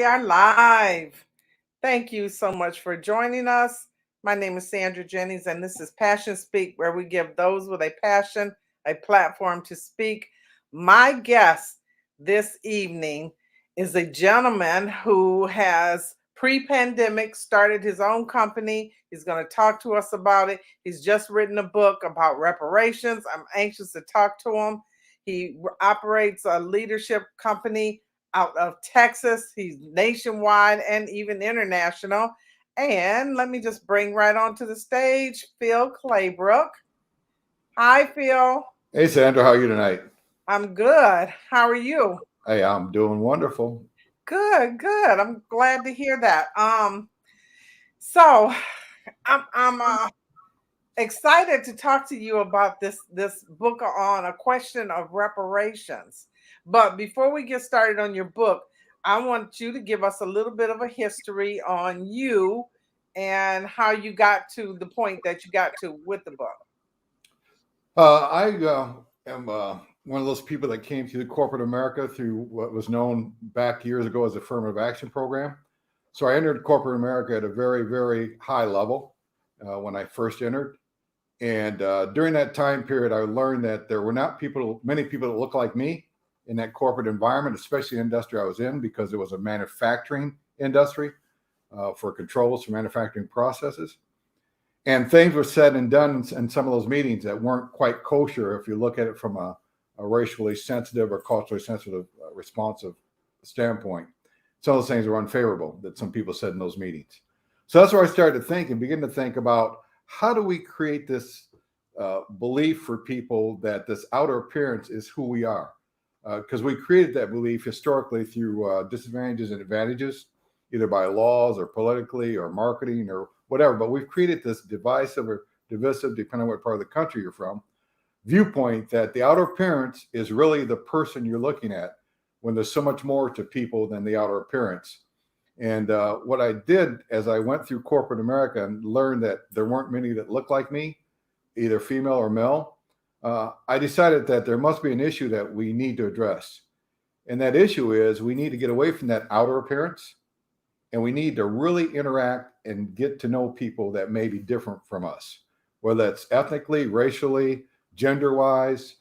we are live. Thank you so much for joining us. My name is Sandra Jennings, and this is Passion Speak, where we give those with a passion a platform to speak. My guest this evening is a gentleman who has pre-pandemic started his own company. He's going to talk to us about it. He's just written a book about reparations. I'm anxious to talk to him. He operates a leadership company out of Texas. He's nationwide and even international. And let me just bring right onto the stage Phil Claybrooke. Hi, Phil. Hey, Sandra, how are you tonight? I'm good. How are you? Hey, I'm doing wonderful. Good, good. I'm glad to hear that. So I'm excited to talk to you about this book on a question of reparations. But before we get started on your book, I want you to give us a little bit of a history on you and how you got to the point that you got to with the book. I am one of those people that came through corporate America through what was known back years ago as the Affirmative Action Program. So I entered corporate America at a very, very high level when I first entered. And during that time period, I learned that there were not many people that looked like me in that corporate environment, especially the industry I was in, because it was a manufacturing industry for controls for manufacturing processes. And things were said and done in some of those meetings that weren't quite kosher if you look at it from a racially sensitive or culturally sensitive responsive standpoint. Some of those things were unfavorable that some people said in those meetings. So that's where I started to think and begin to think about how do we create this belief for people that this outer appearance is who we are? Because we created that belief historically through disadvantages and advantages, either by laws or politically or marketing or whatever. But we've created this divisive or divisive, depending on what part of the country you're from, viewpoint that the outer appearance is really the person you're looking at when there's so much more to people than the outer appearance. And what I did as I went through corporate America and learned that there weren't many that looked like me, either female or male, I decided that there must be an issue that we need to address. And that issue is we need to get away from that outer appearance, and we need to really interact and get to know people that may be different from us, whether that's ethnically, racially, gender-wise,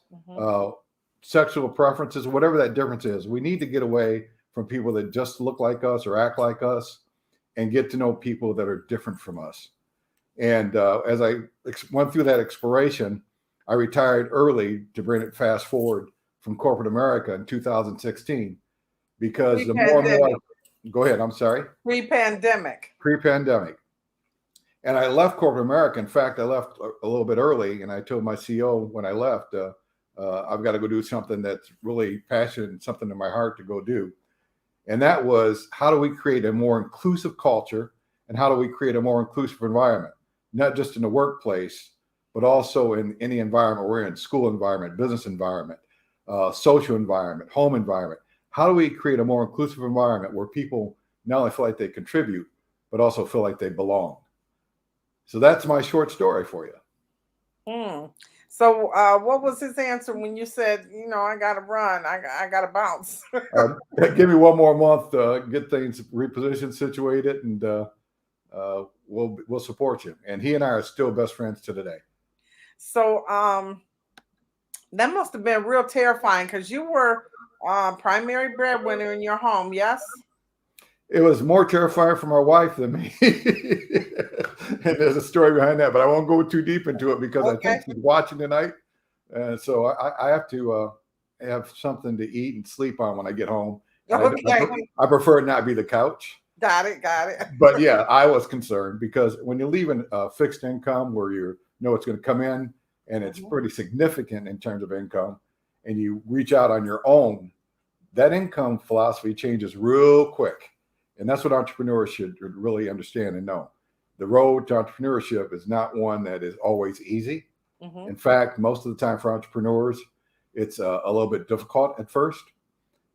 sexual preferences, whatever that difference is. We need to get away from people that just look like us or act like us and get to know people that are different from us. And as I went through that exploration, I retired early to bring it fast forward from corporate America in 2016 because the more and more, go ahead, I'm sorry. Pre-pandemic. And I left corporate America. In fact, I left a little bit early, and I told my CEO when I left, I've got to go do something that's really passionate and something in my heart to go do. And that was, how do we create a more inclusive culture, and how do we create a more inclusive environment, not just in the workplace, but also in any environment we're in, school environment, business environment, social environment, home environment. How do we create a more inclusive environment where people not only feel like they contribute, but also feel like they belong? So that's my short story for you. So what was his answer when you said, I got to run, I got to bounce? Give me one more month to get things repositioned, situated, and we'll support you. And he and I are still best friends to today. So that must have been real terrifying because you were primary breadwinner in your home, yes? It was more terrifying for my wife than me. And there's a story behind that, but I won't go too deep into it because I think she's watching tonight. And so I have to have something to eat and sleep on when I get home. Okay. I prefer it not be the couch. Got it. But yeah, I was concerned because when you leave a fixed income where you know it's going to come in and it's pretty significant in terms of income, and you reach out on your own, that income philosophy changes real quick. And that's what entrepreneurs should really understand and know. The road to entrepreneurship is not one that is always easy. In fact, most of the time for entrepreneurs, it's a little bit difficult at first.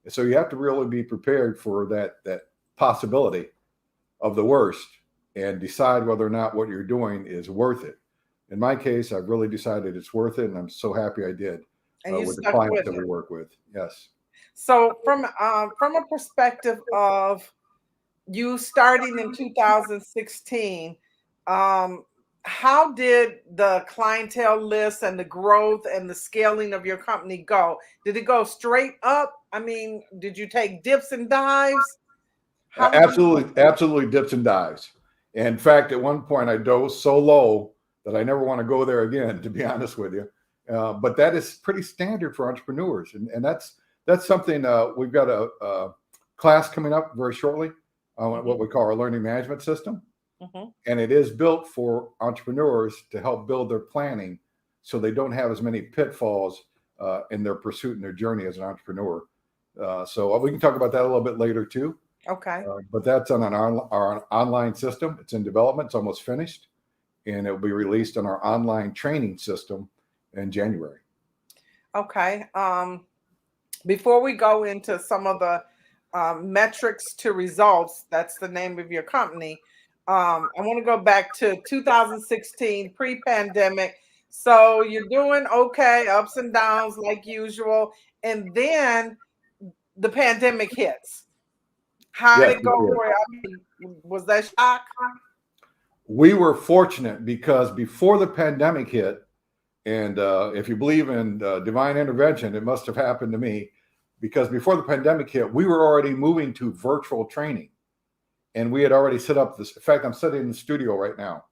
So you have to really be prepared for that possibility of the worst and decide whether or not what you're doing is worth it. In my case, I've really decided it's worth it, and I'm so happy I did with the clients that we work with. Yes. So from a perspective of you starting in 2016, um, how did the clientele list and the growth and the scaling of your company go? Did it go straight up? I mean, did you take dips and dives? How did you go? Absolutely, absolutely dips and dives. In fact, at one point, I dove so low that I never want to go there again, to be honest with you. But that is pretty standard for entrepreneurs, and that's something we've got a class coming up very shortly on what we call our learning management system, Mhm. and it is built for entrepreneurs to help build their planning so they don't have as many pitfalls in their pursuit and their journey as an entrepreneur. So we can talk about that a little bit later too. Okay. But that's on our online system. It's in development. It's almost finished, and it will be released on our online training system in January. Okay. Before we go into some of the metrics to results, that's the name of your company. I want to go back to 2016, pre-pandemic. So you're doing okay, ups and downs like usual, and then the pandemic hits. How Yes, did it we go did. for you? I mean, was that shock? We were fortunate because before the pandemic hit, and if you believe in divine intervention, it must have happened to me because before the pandemic hit, we were already moving to virtual training, and we had already set up this. In fact, I'm sitting in the studio right now.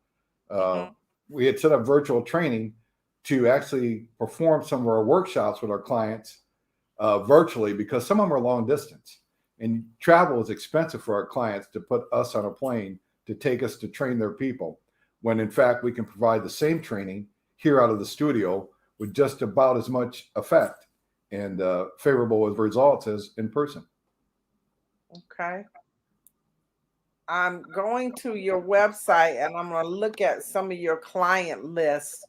Uh, Hmm. we had set up virtual training to actually perform some of our workshops with our clients virtually because some of them are long distance and travel is expensive for our clients to put us on a plane to take us to train their people when in fact we can provide the same training here out of the studio with just about as much effect and favorable with results as in person. Okay. I'm going to your website and I'm going to look at some of your client lists.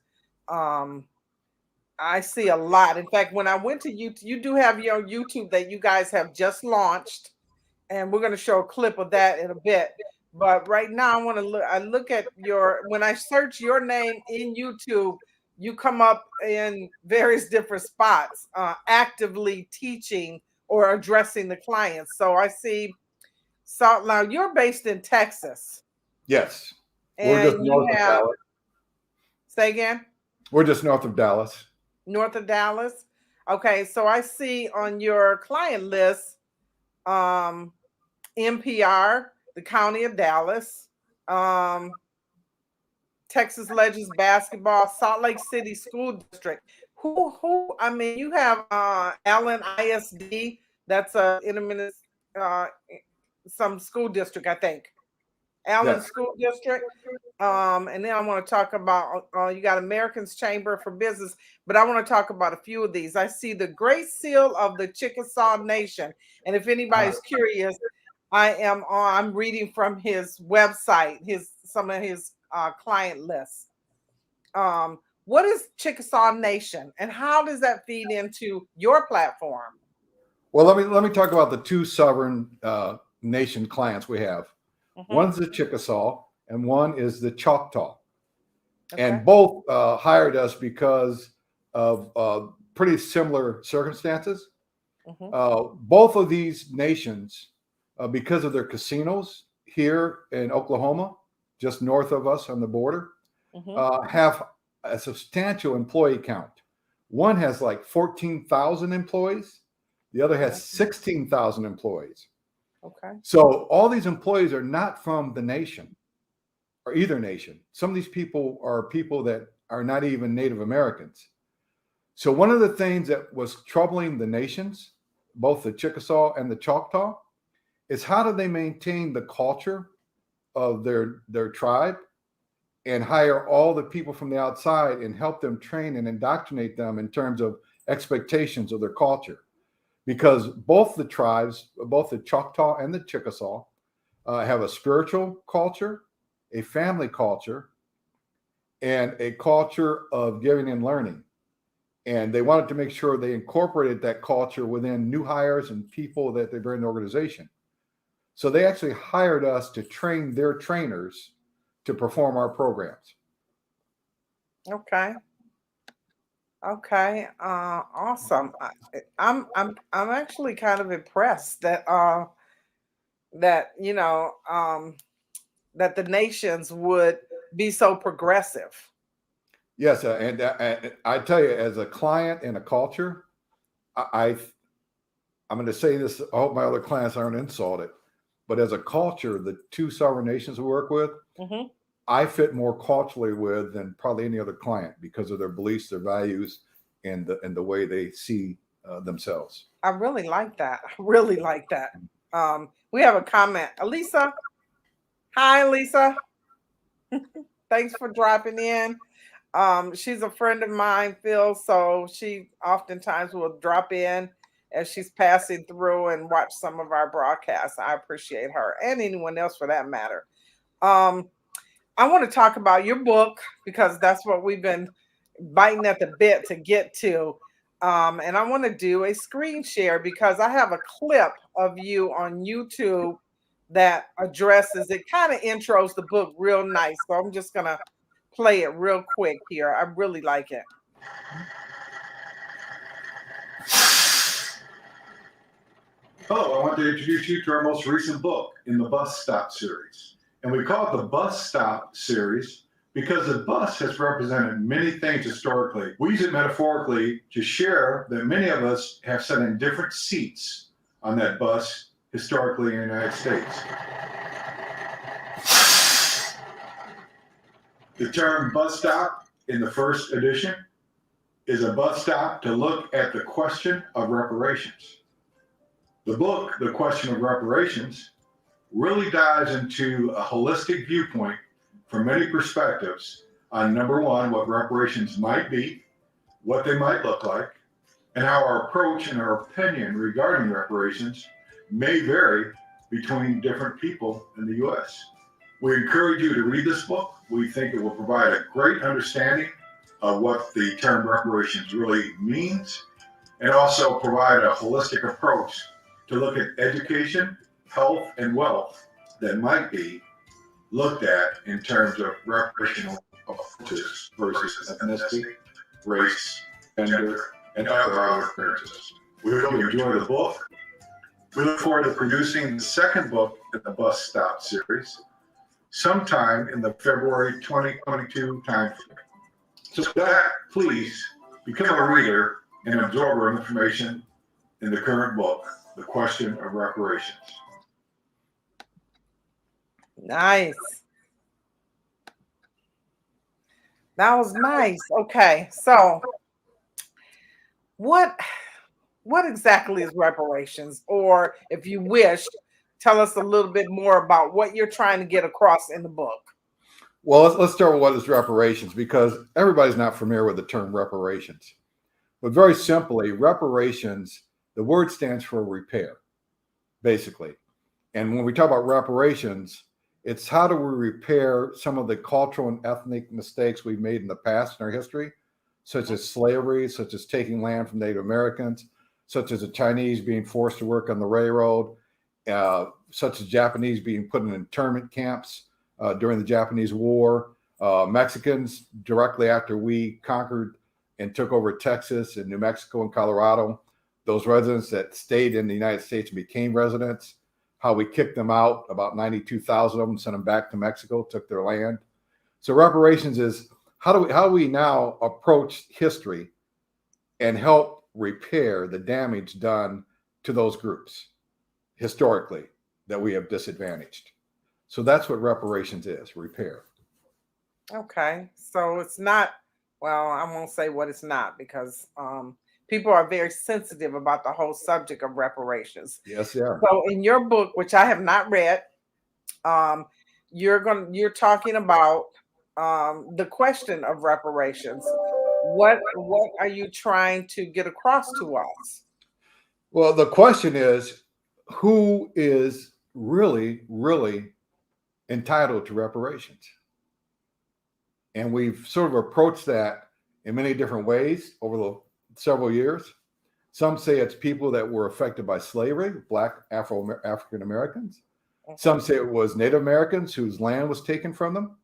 Um, I see a lot. In fact, when I went to YouTube, you do have your YouTube that you guys have just launched, and we're going to show a clip of that in a bit. But right now, I want to look. I look at your when I search your name in YouTube, you come up in various different spots, actively teaching or addressing the clients. So I see. So now you're based in Texas, Yes, we're just and you north of have Dallas. say again. We're just north of Dallas. North of Dallas. Okay, so I see on your client list, um, NPR, the County of Dallas, um, Texas Legends basketball, Salt Lake City School District. Who? I mean, you have Allen ISD. That's a intermittent, uh, some school district, I think. Allen Yes. School District. And then I want to talk about you got Americans Chamber for Business, but I want to talk about a few of these. I see the Great Seal of the Chickasaw Nation, and if anybody's curious, I'm reading from his website, his some of his client lists. What is Chickasaw Nation, and how does that feed into your platform? Well, let me talk about the two sovereign nation clients we have. Hmm. One's the Chickasaw, and one is the Choctaw. Okay. And both hired us because of pretty similar circumstances. Hmm. Both of these nations, because of their casinos here in Oklahoma, just north of us on the border, Hmm. have a substantial employee count. One has like 14,000 employees, the other has 16,000 employees. Okay. So all these employees are not from the nation or either nation. Some of these people are people that are not even Native Americans. So one of the things that was troubling the nations, both the Chickasaw and the Choctaw, is how do they maintain the culture of their tribe and hire all the people from the outside and help them train and indoctrinate them in terms of expectations of their culture. Because both the tribes, both the Choctaw and the Chickasaw, have a spiritual culture, a family culture, and a culture of giving and learning. And they wanted to make sure they incorporated that culture within new hires and people that they bring in the organization. So they actually hired us to train their trainers to perform our programs. Okay. Okay, awesome. I'm actually kind of impressed that that, that the nations would be so progressive. Yes, and I tell you, as a client in a culture, I'm going to say this. I hope my other clients aren't insulted, but as a culture, the two sovereign nations we work with, Mm-hmm. I fit more culturally with than probably any other client because of their beliefs, their values, and the way they see themselves. I really like that. I really like that. We have a comment. Elisa. Hi, Elisa. Thanks for dropping in. She's a friend of mine, Phil, so she oftentimes will drop in as she's passing through and watch some of our broadcasts. I appreciate her and anyone else for that matter. Um, I want to talk about your book because that's what we've been biting at the bit to get to. And I want to do a screen share because I have a clip of you on YouTube that addresses it, kind of intros the book real nice. So I'm just going to play it real quick here. I really like it. Hello, I want to introduce you to our most recent book in the Bus Stop series. And we call it the Bus Stop series because the bus has represented many things historically. We use it metaphorically to share that many of us have sat in different seats on that bus historically in the United States. The term bus stop in the first edition is a bus stop to look at the question of reparations. The book, The Question of Reparations, really dives into a holistic viewpoint from many perspectives on number one, what reparations might be, what they might look like, and how our approach and our opinion regarding reparations may vary between different people in the U.S. We encourage you to read this book. We think it will provide a great understanding of what the term reparations really means, and also provide a holistic approach to look at education, health, and wealth that might be looked at in terms of reparational approaches versus ethnicity, race, gender, and other appearances. We hope you enjoy the book. We look forward to producing the second book in the Bus Stop series sometime in the February 2022 timeframe. So with that, please become a reader and absorber of information in the current book, The Question of Reparations. Nice. That was nice. Okay, so what exactly is reparations? Or if you wish, tell us a little bit more about what you're trying to get across in the book. Well, let's start with what is reparations, because everybody's not familiar with the term reparations. But very simply, reparations, the word stands for repair, basically. And when we talk about reparations, it's how do we repair some of the cultural and ethnic mistakes we've made in the past in our history, such as slavery, such as taking land from Native Americans, such as the Chinese being forced to work on the railroad, such as Japanese being put in internment camps during the Japanese War, Mexicans directly after we conquered and took over Texas and New Mexico and Colorado, those residents that stayed in the United States and became residents, how we kicked them out, about 92,000 of them, sent them back to Mexico, took their land. So reparations is how do we now approach history and help repair the damage done to those groups historically that we have disadvantaged. So that's what reparations is, repair. Okay, so it's not, well, I won't say what it's not because people are very sensitive about the whole subject of reparations. Yes, yeah. So in your book, which I have not read, you're talking about the question of reparations. What are you trying to get across to us? Well, the question is, who is really, really entitled to reparations? And we've sort of approached that in many different ways over the several years. Some say it's people that were affected by slavery, Black African Americans. Some say it was Native Americans whose land was taken from them.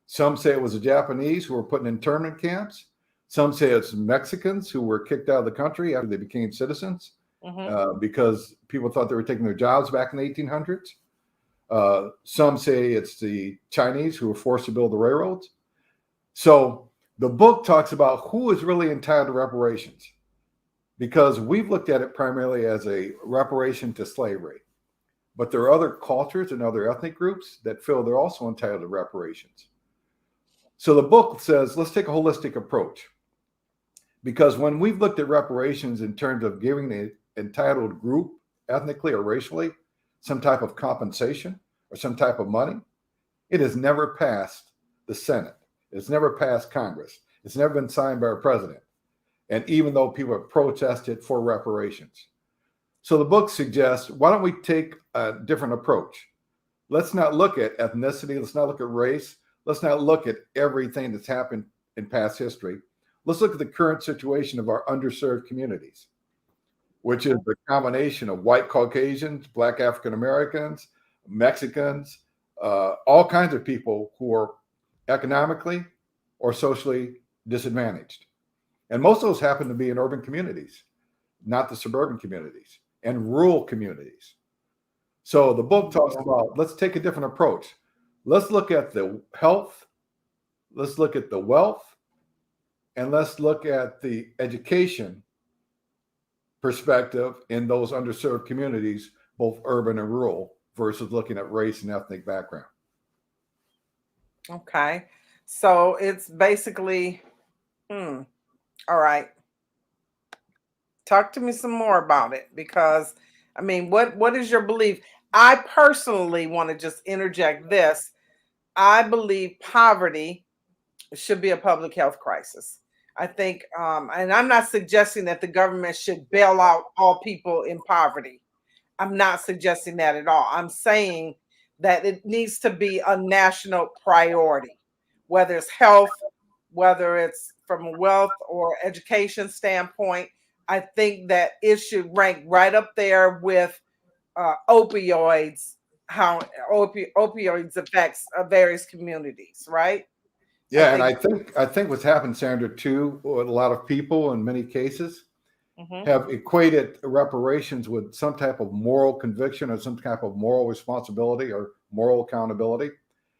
Some say it was the Japanese who were put in internment camps. Some say it's Mexicans who were kicked out of the country after they became citizens because people thought they were taking their jobs back in the 1800s. Some say it's the Chinese who were forced to build the railroads. So the book talks about who is really entitled to reparations, because we've looked at it primarily as a reparation to slavery. But there are other cultures and other ethnic groups that feel they're also entitled to reparations. So the book says, let's take a holistic approach. Because when we've looked at reparations in terms of giving the entitled group, ethnically or racially, some type of compensation or some type of money, it has never passed the Senate. It's never passed Congress. It's never been signed by a president. And even though people have protested for reparations. So the book suggests, why don't we take a different approach? Let's not look at ethnicity. Let's not look at race. Let's not look at everything that's happened in past history. Let's look at the current situation of our underserved communities, which is the combination of white Caucasians, Black African Americans, Mexicans, all kinds of people who are economically or socially disadvantaged. And most of those happen to be in urban communities, not the suburban communities and rural communities. So the book talks about, let's take a different approach. Let's look at the health, let's look at the wealth, and let's look at the education perspective in those underserved communities, both urban and rural, versus looking at race and ethnic background. Okay. So it's basically, all right. Talk to me some more about it, because I mean, what is your belief? I personally want to just interject this. I believe poverty should be a public health crisis. I think, and I'm not suggesting that the government should bail out all people in poverty. I'm not suggesting that at all. I'm saying that it needs to be a national priority, whether it's health, whether it's from a wealth or education standpoint. I think that it should rank right up there with opioids, how opioids affects various communities, right? Yeah, and I think what's happened, Sandra, too, with a lot of people in many cases have equated reparations with some type of moral conviction or some type of moral responsibility or moral accountability.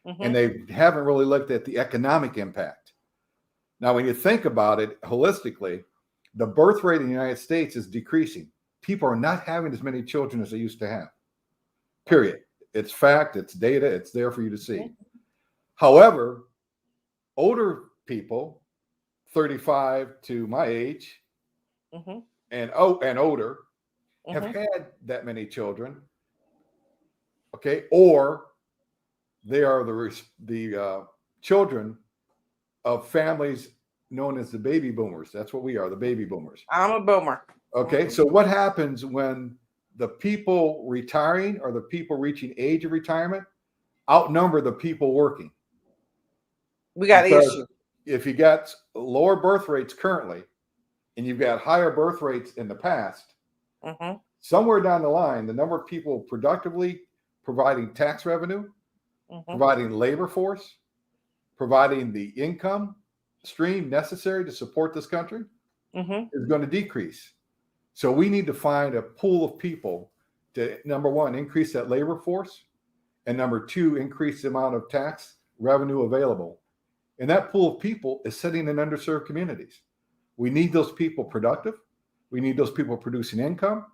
And they haven't really looked at the economic impact. Now, when you think about it holistically, the birth rate in the United States is decreasing. People are not having as many children as they used to have. Period. It's fact, it's data, it's there for you to see. However, older people, 35 to my age, and older, have had that many children. Okay, or they are the children of families known as the baby boomers. That's what we are, the baby boomers. I'm a boomer. Okay, so what happens when the people retiring or the people reaching age of retirement outnumber the people working? We got issues. If you got lower birth rates currently and you've got higher birth rates in the past, somewhere down the line, the number of people productively providing tax revenue, providing labor force, providing the income stream necessary to support this country is going to decrease. So we need to find a pool of people to, number one, increase that labor force, and number two, increase the amount of tax revenue available. And that pool of people is sitting in underserved communities. We need those people productive. We need those people producing income.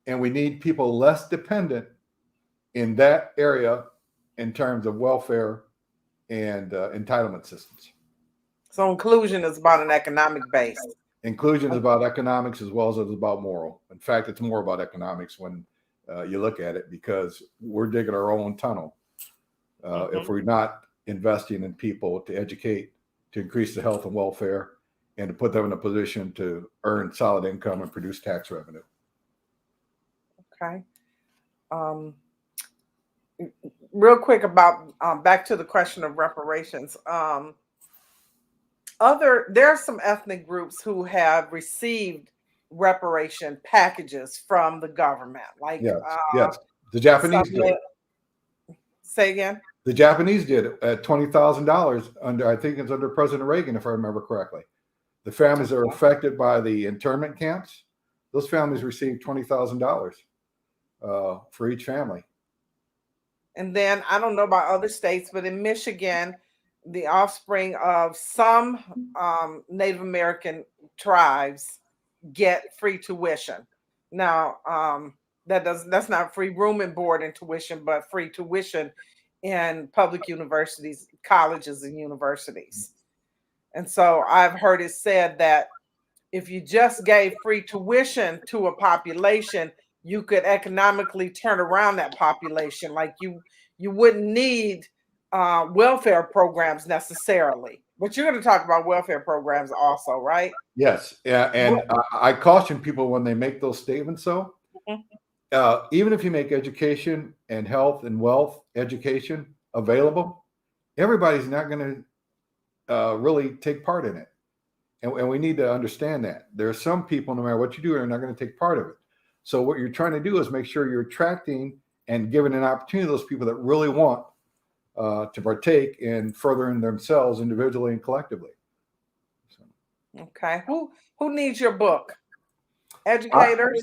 And we need people less dependent in that area in terms of welfare and entitlement systems. So inclusion is about an economic base. Inclusion is about economics as well as it's about moral. In fact, it's more about economics when you look at it, because we're digging our own tunnel if we're not investing in people to educate, to increase the health and welfare, and to put them in a position to earn solid income and produce tax revenue. Okay. Real quick about back to the question of reparations. There are some ethnic groups who have received reparation packages from the government, like yes, the Japanese did. Say again. The Japanese did it at $20,000 under, I think it's under President Reagan, if I remember correctly. The families that are affected by the internment camps, those families received $20,000 for each family. And then I don't know about other states, but in Michigan, the offspring of some Native American tribes get free tuition. Now, that's not free room and board and tuition, but free tuition in public universities, colleges, and universities. And so I've heard it said that if you just gave free tuition to a population, you could economically turn around that population. Like you wouldn't need welfare programs necessarily. But you're going to talk about welfare programs also, right? Yes. Yeah. And I caution people when they make those statements, though. Even if you make education and health and wealth education available, everybody's not going to really take part in it. And we need to understand that. There are some people, no matter what you do, are not going to take part of it. So what you're trying to do is make sure you're attracting and giving an opportunity to those people that really want to partake in furthering themselves individually and collectively. So. Okay. Who needs your book? Educators?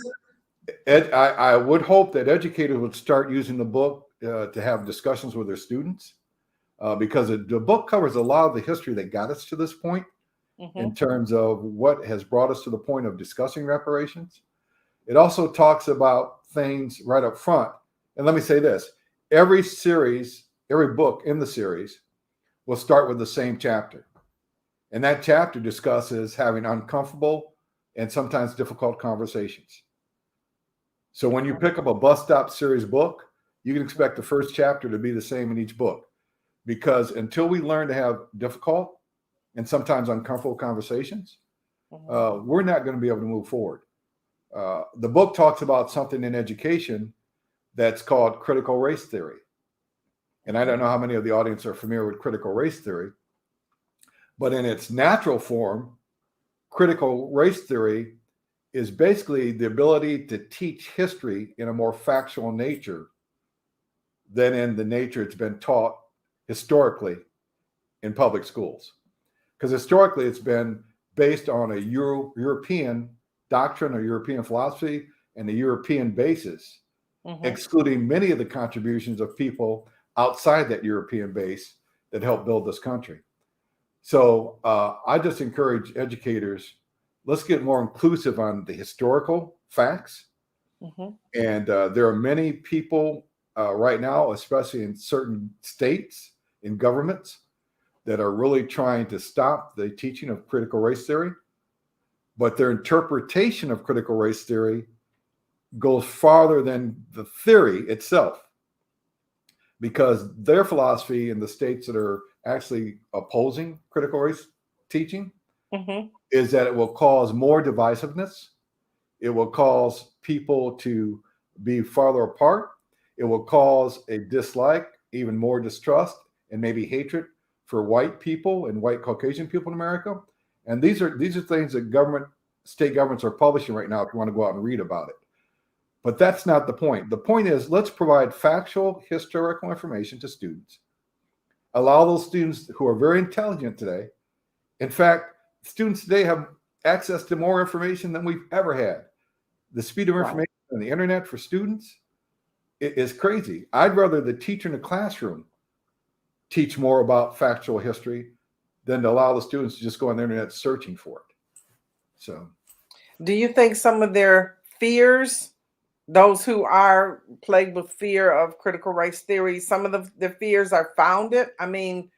I would hope that educators would start using the book to have discussions with their students because the book covers a lot of the history that got us to this point. In terms of what has brought us to the point of discussing reparations. It also talks about things right up front. And let me say this, every book in the series will start with the same chapter. And that chapter discusses having uncomfortable and sometimes difficult conversations. So when you pick up a Bus Stop series book, you can expect the first chapter to be the same in each book. Because until we learn to have difficult and sometimes uncomfortable conversations, we're not going to be able to move forward. The book talks about something in education that's called critical race theory. And I don't know how many of the audience are familiar with critical race theory, but in its natural form, critical race theory is basically the ability to teach history in a more factual nature than in the nature it's been taught historically in public schools. Because historically, it's been based on a European doctrine or European philosophy and a European basis, excluding many of the contributions of people outside that European base that helped build this country. So I just encourage educators, let's get more inclusive on the historical facts. And there are many people right now, especially in certain states, in governments, that are really trying to stop the teaching of critical race theory, but their interpretation of critical race theory goes farther than the theory itself, because their philosophy in the states that are actually opposing critical race teaching is that it will cause more divisiveness. It will cause people to be farther apart. It will cause a dislike, even more distrust, and maybe hatred for white people and white Caucasian people in America. And these are things that state governments are publishing right now if you want to go out and read about it. But that's not the point. The point is, let's provide factual historical information to students. Allow those students who are very intelligent today. In fact, students today have access to more information than we've ever had. The speed of information on the internet for students is crazy. I'd rather the teacher in the classroom teach more about factual history than to allow the students to just go on the internet searching for it. So, do you think some of their fears, those who are plagued with fear of critical race theory, some of the fears are founded? I mean,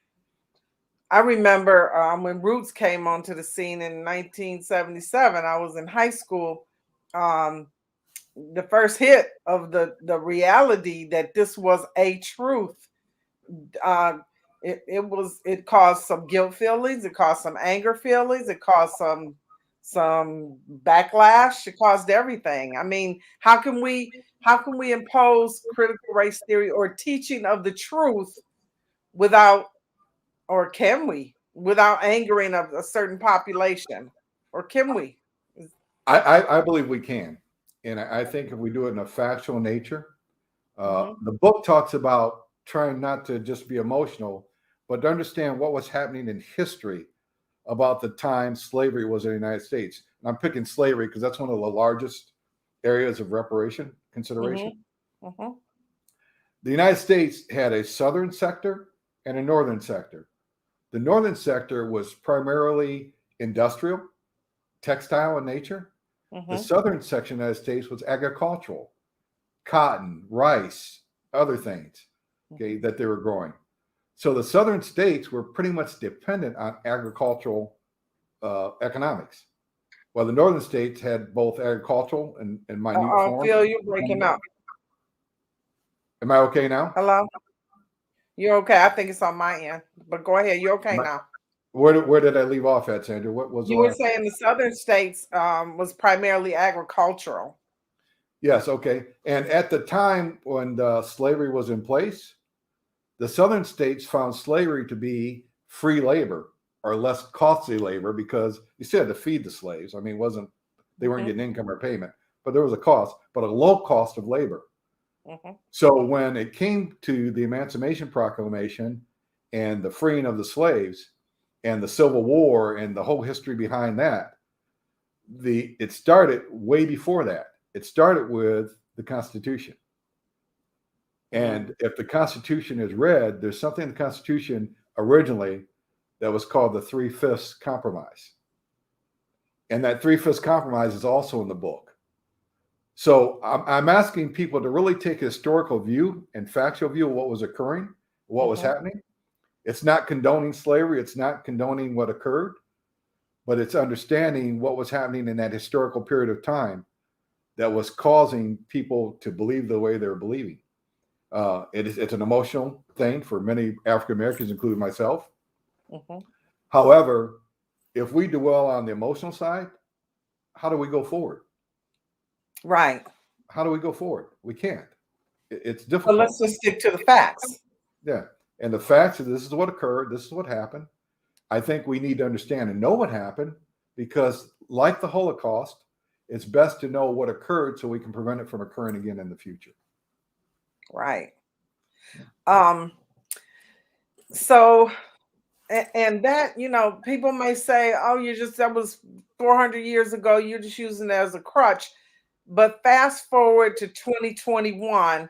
I remember when Roots came onto the scene in 1977, I was in high school. The first hit of the reality that this was a truth. It caused some guilt feelings, it caused some anger feelings, it caused some backlash, it caused everything. I mean, how can we impose critical race theory or teaching of the truth without, or can we, without angering a certain population? Or can we? I believe we can. And I think if we do it in a factual nature, the book talks about trying not to just be emotional, but to understand what was happening in history about the time slavery was in the United States. And I'm picking slavery because that's one of the largest areas of reparation consideration. the United States had a southern sector and a northern sector. The northern sector was primarily industrial, textile in nature. The southern section of the United States was agricultural, cotton, rice, other things, okay, that they were growing. So the southern states were pretty much dependent on agricultural economics, while the northern states had both agricultural and minute form. Phil, you're breaking up. Am I okay now? Hello? You're okay. I think it's on my end, but go ahead. You're okay now. Where did I leave off at, Sandra? What was you were saying the southern states was primarily agricultural. Yes, okay. And at the time when slavery was in place, the southern states found slavery to be free labor or less costly labor because you still had to feed the slaves. I mean, they weren't getting income or payment, but there was a cost, but a low cost of labor. So when it came to the Emancipation Proclamation and the freeing of the slaves and the Civil War and the whole history behind that, it started way before that. It started with the Constitution. And if the Constitution is read, there's something in the Constitution originally that was called the 3/5 Compromise. And that 3/5 Compromise is also in the book. So I'm asking people to really take a historical view and factual view of what was occurring, what was happening. It's not condoning slavery. It's not condoning what occurred, but it's understanding what was happening in that historical period of time that was causing people to believe the way they're believing. It's an emotional thing for many African Americans, including myself. However, if we dwell on the emotional side, how do we go forward? Right. How do we go forward? We can't. It's difficult. Well, let's just stick to the facts. Yeah. And the facts are this is what occurred. This is what happened. I think we need to understand and know what happened because, like the Holocaust, it's best to know what occurred so we can prevent it from occurring again in the future. Right. So, and that, people may say, oh, that was 400 years ago. You're just using it as a crutch. But fast forward to 2021,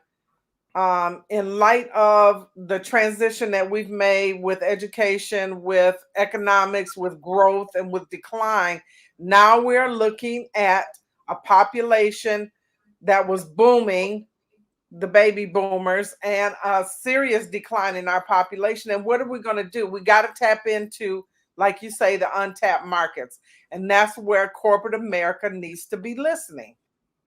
in light of the transition that we've made with education, with economics, with growth, and with decline, now we're looking at a population that was booming, the baby boomers, and a serious decline in our population. And what are we going to do? We got to tap into, like you say, the untapped markets. And that's where corporate America needs to be listening.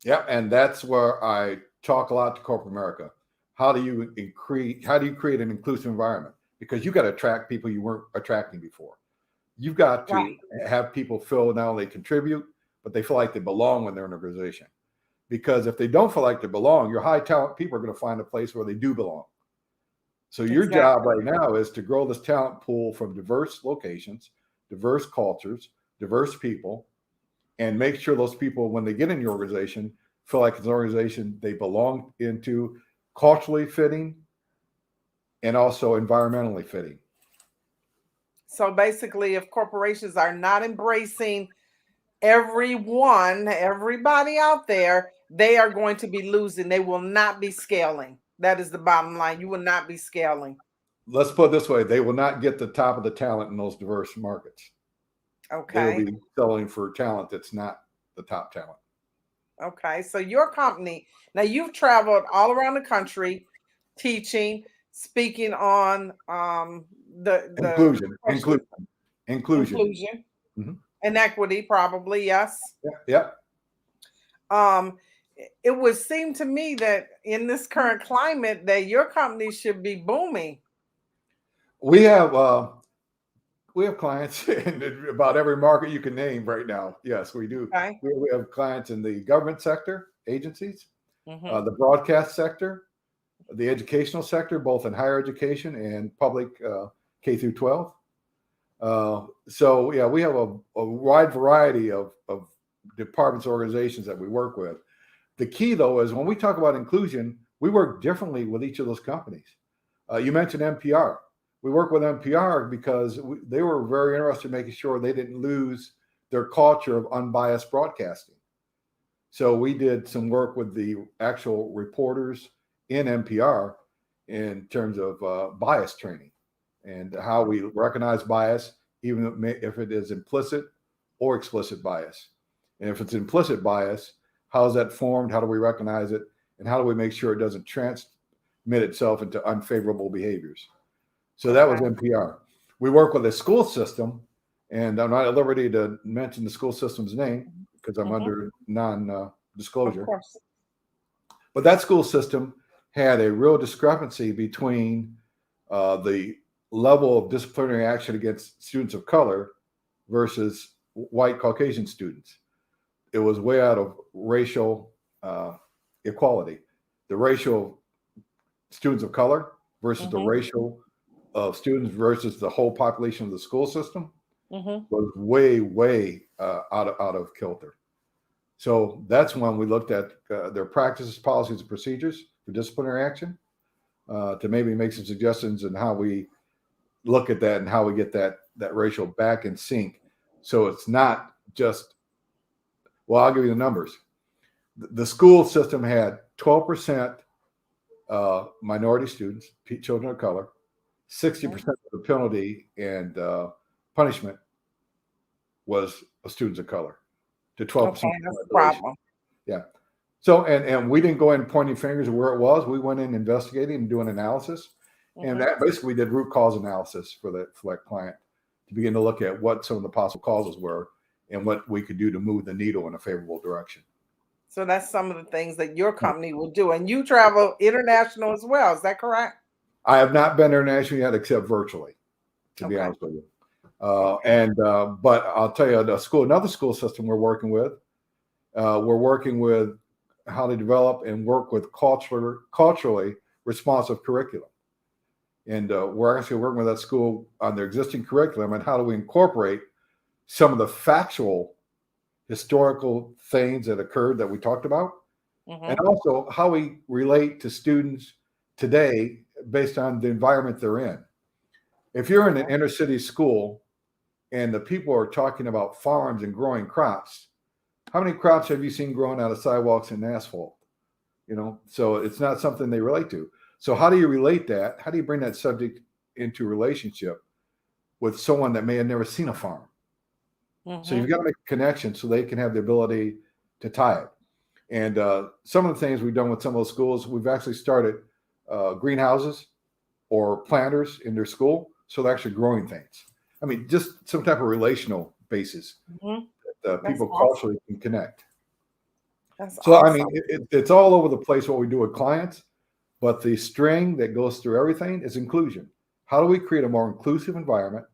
Yeah, and that's where I talk a lot to corporate America. How do you create an inclusive environment? Because you got to attract people you weren't attracting before. You've got to have people feel not only contribute, but they feel like they belong when they're in an organization. Because if they don't feel like they belong, your high talent people are going to find a place where they do belong. So your job right now is to grow this talent pool from diverse locations, diverse cultures, diverse people, and make sure those people, when they get in your organization, feel like it's an organization they belong into, culturally fitting and also environmentally fitting. So basically, if corporations are not embracing everybody out there, they are going to be losing. They will not be scaling. That is the bottom line. You will not be scaling. Let's put it this way. They will not get the top of the talent in those diverse markets. Okay. They will be selling for talent that's not the top talent. Okay. So your company, now you've traveled all around the country teaching, speaking on inclusion. And equity, probably, yes. Yeah. It would seem to me that in this current climate that your company should be booming. We have clients in about every market you can name right now. Yes, we do. Okay. We have clients in the government sector, agencies, the broadcast sector, the educational sector, both in higher education and public K through 12. So yeah, we have a wide variety of departments, organizations that we work with. The key though is when we talk about inclusion, we work differently with each of those companies. You mentioned NPR. We work with NPR because they were very interested in making sure they didn't lose their culture of unbiased broadcasting. So we did some work with the actual reporters in NPR in terms of bias training and how we recognize bias, even if it is implicit or explicit bias. And if it's implicit bias, how is that formed? How do we recognize it? And how do we make sure it doesn't transmit itself into unfavorable behaviors? So that was NPR. We work with a school system, and I'm not at liberty to mention the school system's name because I'm under non-disclosure. But that school system had a real discrepancy between the level of disciplinary action against students of color versus white Caucasian students. It was way out of racial equality. The ratio of students of color versus the ratio of students versus the whole population of the school system was way out of kilter. So that's when we looked at their practices, policies, and procedures for disciplinary action to maybe make some suggestions on how we look at that and how we get that ratio back in sync. So it's not just, well, I'll give you the numbers. The school system had 12% minority students, children of color, 60% of the penalty and punishment was students of color to 12%. Okay, that's the problem. Yeah. So, and we didn't go in pointing fingers of where it was. We went in investigating and doing analysis. And that basically we did root cause analysis for that client to begin to look at what some of the possible causes were and what we could do to move the needle in a favorable direction. So that's some of the things that your company will do. And you travel international as well. Is that correct? I have not been international yet, except virtually, to be honest with you. But I'll tell you, another school system we're working with how to develop and work with culturally responsive curriculum. And we're actually working with that school on their existing curriculum and how do we incorporate some of the factual historical things that occurred that we talked about, and also how we relate to students today based on the environment they're in. If you're in an inner city school and the people are talking about farms and growing crops, how many crops have you seen growing out of sidewalks and asphalt? So it's not something they relate to. So how do you relate that? How do you bring that subject into relationship with someone that may have never seen a farm? So you've got to make a connection so they can have the ability to tie it. And some of the things we've done with some of those schools, we've actually started greenhouses or planters in their school. So they're actually growing things. I mean, just some type of relational basis that people culturally can connect. That's so awesome. I mean, it's all over the place what we do with clients, but the string that goes through everything is inclusion. How do we create a more inclusive environment?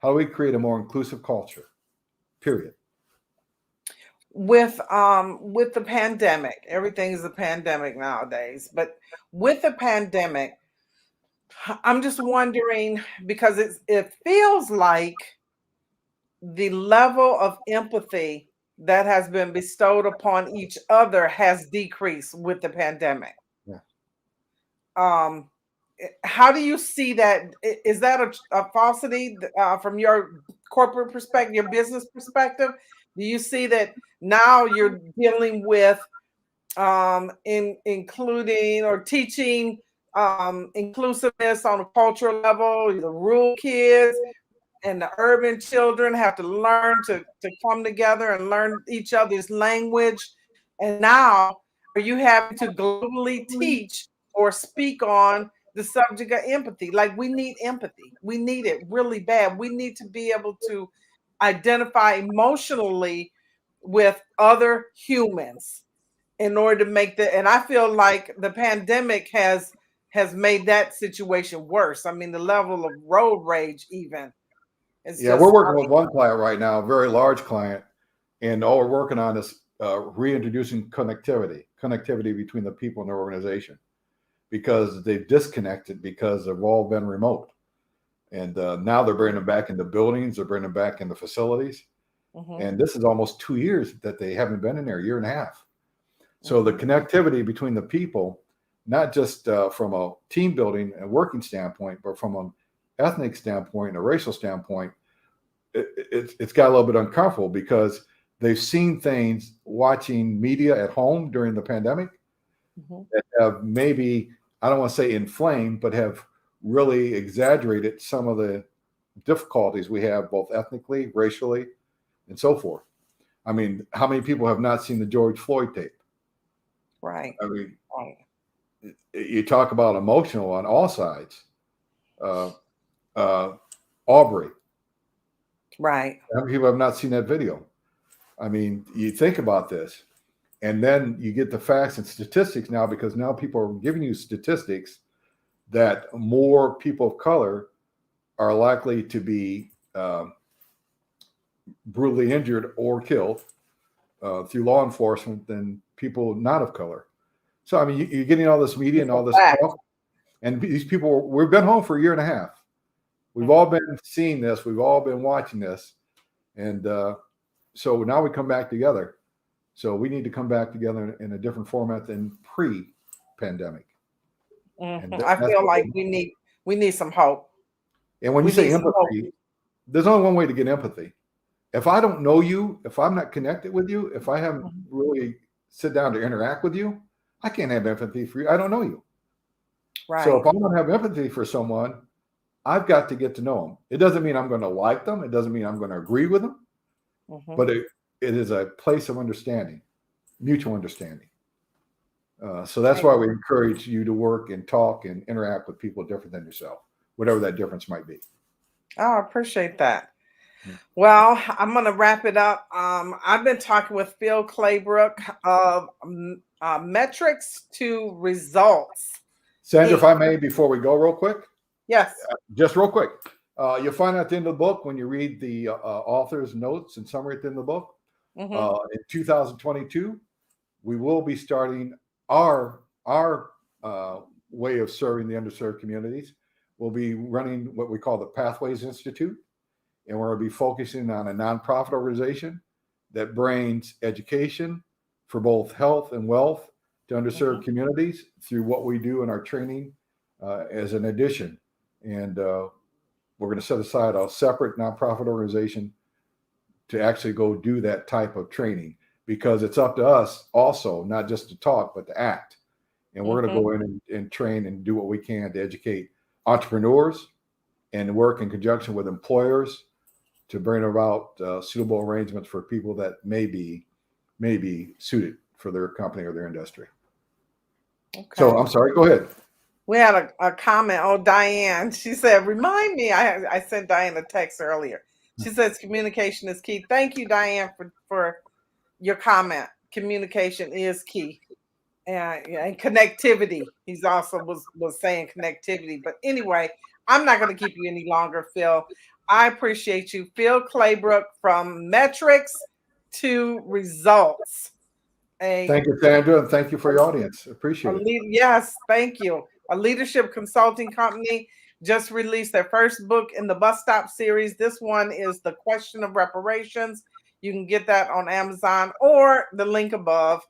How do we create a more inclusive culture? Period. With the pandemic, everything is a pandemic nowadays. But with the pandemic, I'm just wondering, because it feels like the level of empathy that has been bestowed upon each other has decreased with the pandemic. Yeah. How do you see that? Is that a falsity from your corporate perspective, your business perspective? Do you see that now you're dealing with including or teaching inclusiveness on a cultural level? The rural kids and the urban children have to learn to come together and learn each other's language. And now are you having to globally teach or speak on the subject of empathy? Like, we need empathy. We need it really bad. We need to be able to identify emotionally with other humans in order to make the, and I feel like the pandemic has made that situation worse. I mean, the level of road rage even. We're working with one client right now, a very large client, and all we're working on is reintroducing connectivity between the people in their organization, because they've disconnected because they've all been remote. And now they're bringing them back into buildings, they're bringing them back into facilities. And this is almost 2 years that they haven't been in there, a year and a half. So the connectivity between the people, not just from a team building and working standpoint, but from an ethnic standpoint, a racial standpoint, it's got a little bit uncomfortable because they've seen things watching media at home during the pandemic that have maybe I don't want to say inflamed, but have really exaggerated some of the difficulties we have both ethnically, racially, and so forth. I mean, how many people have not seen the George Floyd tape? Right. I mean, Right. you talk about emotional on all sides. Aubrey. Right. How many people have not seen that video? I mean, you think about this, and then you get the facts and statistics now, because now people are giving you statistics that more people of color are likely to be brutally injured or killed through law enforcement than people not of color. So, I mean, you're getting all this media and all this talk, and these people, we've been home for a year and a half. We've all been seeing this. We've all been watching this. And so now we come back together. So we need to come back together in a different format than pre-pandemic. I feel like we need some hope. And when you say empathy, there's only one way to get empathy. If I don't know you, if I'm not connected with you, if I haven't really sit down to interact with you, I can't have empathy for you. I don't know you. Right. So if I'm going to have empathy for someone, I've got to get to know them. It doesn't mean I'm going to like them. It doesn't mean I'm going to agree with them. But it is a place of understanding, mutual understanding. So that's why we encourage you to work and talk and interact with people different than yourself, whatever that difference might be. Oh, I appreciate that. Well, I'm going to wrap it up. I've been talking with Phil Claybrooke of Metrics to Results. Sandra, if I may, before we go real quick. Yes. Just real quick. You'll find out at the end of the book, when you read the author's notes and summary at the end of the book, in 2022, we will be starting our way of serving the underserved communities. We'll be running what we call the Pathways Institute, and we're going to be focusing on a nonprofit organization that brings education for both health and wealth to underserved communities through what we do in our training as an addition. And we're going to set aside a separate nonprofit organization to actually go do that type of training, because it's up to us also, not just to talk, but to act. And we're going to go in and train and do what we can to educate entrepreneurs and work in conjunction with employers to bring about suitable arrangements for people that may be suited for their company or their industry. Okay. So I'm sorry, go ahead. We had a comment. Oh, Diane, she said, remind me. I sent Diane a text earlier. She says communication is key. Thank you, Diane, for your comment. Communication is key. And connectivity. He's also was saying connectivity. But anyway, I'm not going to keep you any longer, Phil. I appreciate you. Phil Claybrooke from Metrics to Results. Thank you, Sandra, and thank you for your audience. Appreciate it. Yes, thank you. A leadership consulting company just released their first book in the Bus Stop series. This one is The Question of Reparations. You can get that on Amazon or the link above.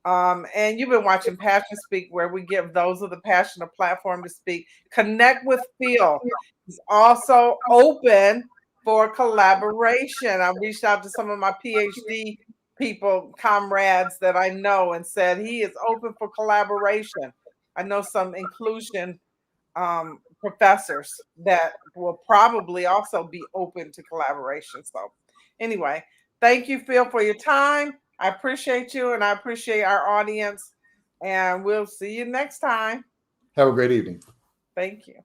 And you've been watching Passion Speak, where we give those with a passion a platform to speak. Connect with Phil. He's also open for collaboration. I reached out to some of my PhD people, comrades that I know, and said he is open for collaboration. I know some inclusion professors that will probably also be open to collaboration. So anyway, thank you, Phil, for your time. I appreciate you, and I appreciate our audience, and we'll see you next time. Have a great evening. Thank you.